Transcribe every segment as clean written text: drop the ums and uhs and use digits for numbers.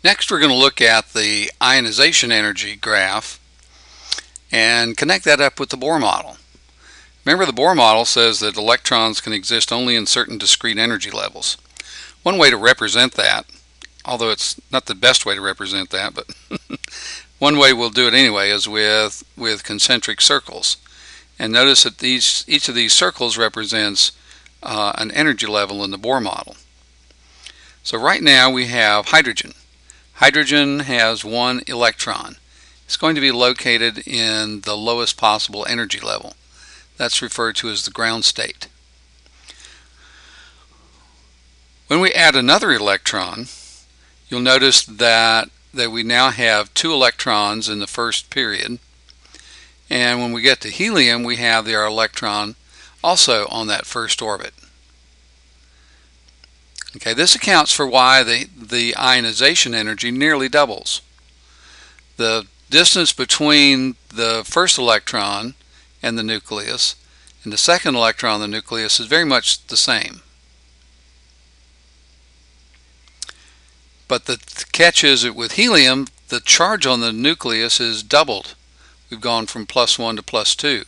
Next, we're going to look at the ionization energy graph and connect that up with the Bohr model. Remember, the Bohr model says that electrons can exist only in certain discrete energy levels. One way to represent that, although it's not the best way to represent that, but one way we'll do it anyway, is with concentric circles. And notice that each of these circles represents an energy level in the Bohr model. So right now we have hydrogen. Hydrogen has one electron. It's going to be located in the lowest possible energy level. That's referred to as the ground state. When we add another electron, you'll notice that we now have two electrons in the first period. And when we get to helium, we have our electron also on that first orbit. Okay, this accounts for why the ionization energy nearly doubles. The distance between the first electron and the nucleus and the second electron in the nucleus is very much the same. But the catch is that with helium, the charge on the nucleus is doubled. We've gone from +1 to +2.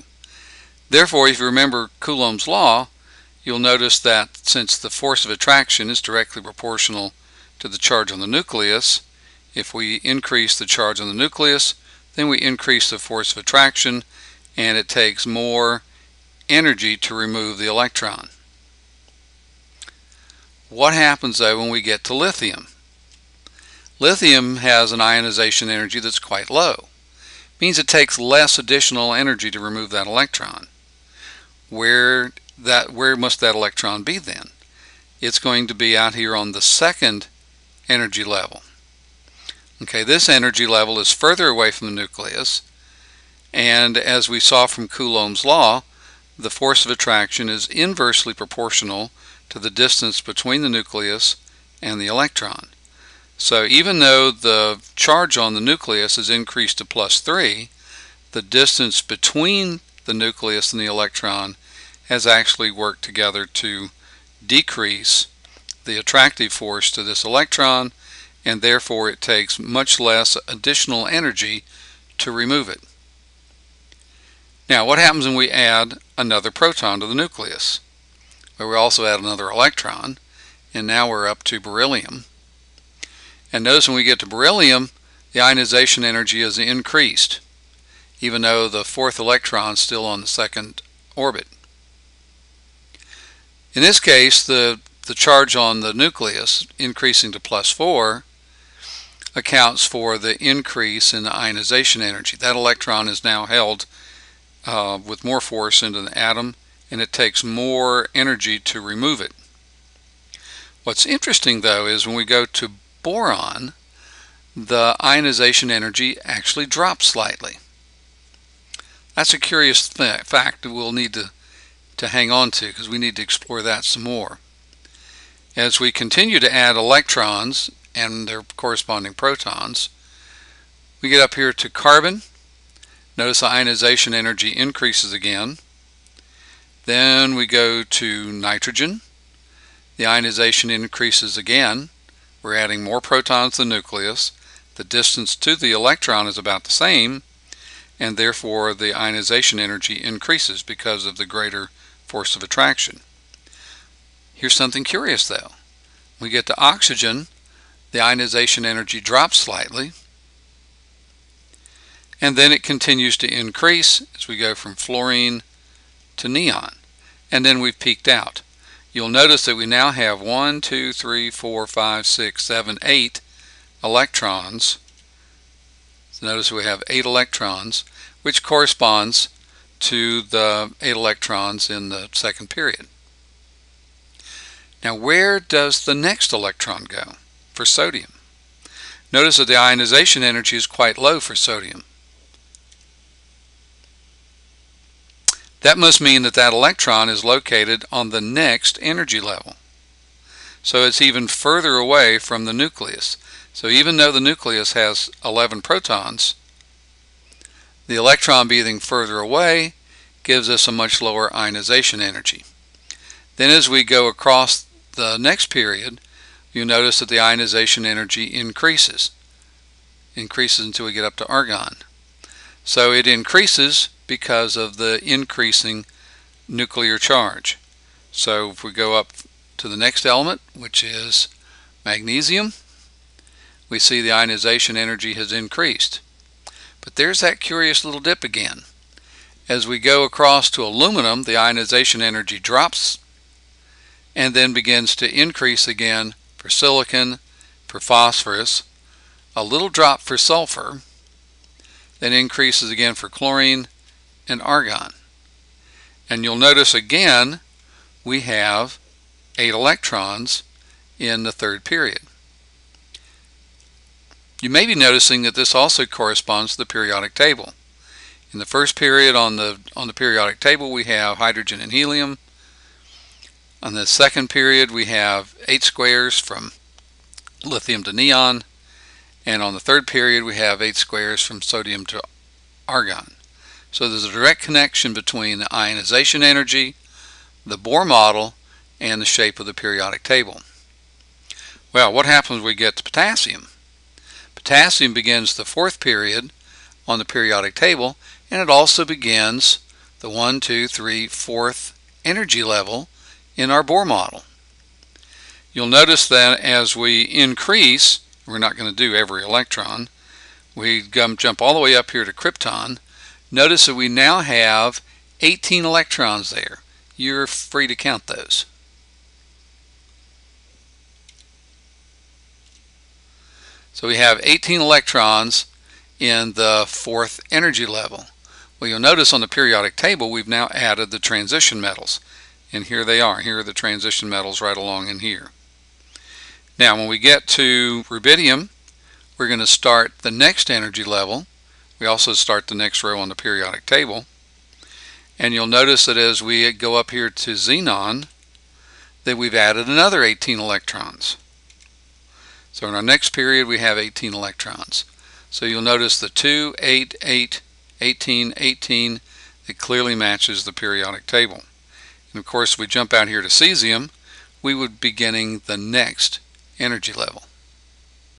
Therefore, if you remember Coulomb's law, you'll notice that since the force of attraction is directly proportional to the charge on the nucleus, if we increase the charge on the nucleus, then we increase the force of attraction, and it takes more energy to remove the electron. What happens though when we get to lithium? Lithium has an ionization energy that's quite low. It means it takes less additional energy to remove that electron. Where must that electron be then? It's going to be out here on the second energy level. Okay, this energy level is further away from the nucleus, and as we saw from Coulomb's law, the force of attraction is inversely proportional to the distance between the nucleus and the electron. So even though the charge on the nucleus is increased to +3, the distance between the nucleus and the electron has actually worked together to decrease the attractive force to this electron, and therefore it takes much less additional energy to remove it. Now, what happens when we add another proton to the nucleus? Well, we also add another electron, and now we're up to beryllium. And notice when we get to beryllium, the ionization energy is increased, even though the fourth electron is still on the second orbit. In this case, the charge on the nucleus increasing to +4 accounts for the increase in the ionization energy. That electron is now held with more force into the atom, and it takes more energy to remove it. What's interesting though is when we go to boron, the ionization energy actually drops slightly. That's a curious fact that we'll need to hang on to, because we need to explore that some more. As we continue to add electrons and their corresponding protons, we get up here to carbon. Notice the ionization energy increases again. Then we go to nitrogen. The ionization increases again. We're adding more protons to the nucleus. The distance to the electron is about the same, and therefore the ionization energy increases because of the greater force of attraction. Here's something curious though. We get to oxygen, the ionization energy drops slightly, and then it continues to increase as we go from fluorine to neon, and then we've peaked out. You'll notice that we now have 1, 2, 3, 4, 5, 6, 7, 8 electrons. So notice we have 8 electrons, which corresponds to the 8 electrons in the second period. Now, where does the next electron go for sodium? Notice that the ionization energy is quite low for sodium. That must mean that that electron is located on the next energy level. So it's even further away from the nucleus. So even though the nucleus has 11 protons, the electron being further away gives us a much lower ionization energy. Then as we go across the next period, you notice that the ionization energy increases until we get up to argon. So it increases because of the increasing nuclear charge. So if we go up to the next element, which is magnesium, we see the ionization energy has increased. But there's that curious little dip again. As we go across to aluminum, the ionization energy drops and then begins to increase again for silicon, for phosphorus, a little drop for sulfur, then increases again for chlorine and argon. And you'll notice again we have 8 electrons in the third period. You may be noticing that this also corresponds to the periodic table. In the first period on the periodic table we have hydrogen and helium. On the second period we have 8 squares from lithium to neon, and on the third period we have 8 squares from sodium to argon. So there's a direct connection between the ionization energy, the Bohr model, and the shape of the periodic table. Well, what happens when we get to potassium? Potassium begins the fourth period on the periodic table, and it also begins the 1, 2, 3, 4th energy level in our Bohr model. You'll notice that as we increase, we're not going to do every electron, we jump all the way up here to krypton. Notice that we now have 18 electrons there. You're free to count those. So we have 18 electrons in the 4th energy level. Well, you'll notice on the periodic table we've now added the transition metals. And here they are. Here are the transition metals right along in here. Now when we get to rubidium, we're going to start the next energy level. We also start the next row on the periodic table. And you'll notice that as we go up here to xenon, that we've added another 18 electrons. So in our next period we have 18 electrons. So you'll notice the 2, 8, 8, 18, 18 that clearly matches the periodic table. And of course, if we jump out here to cesium, we would be beginning the next energy level.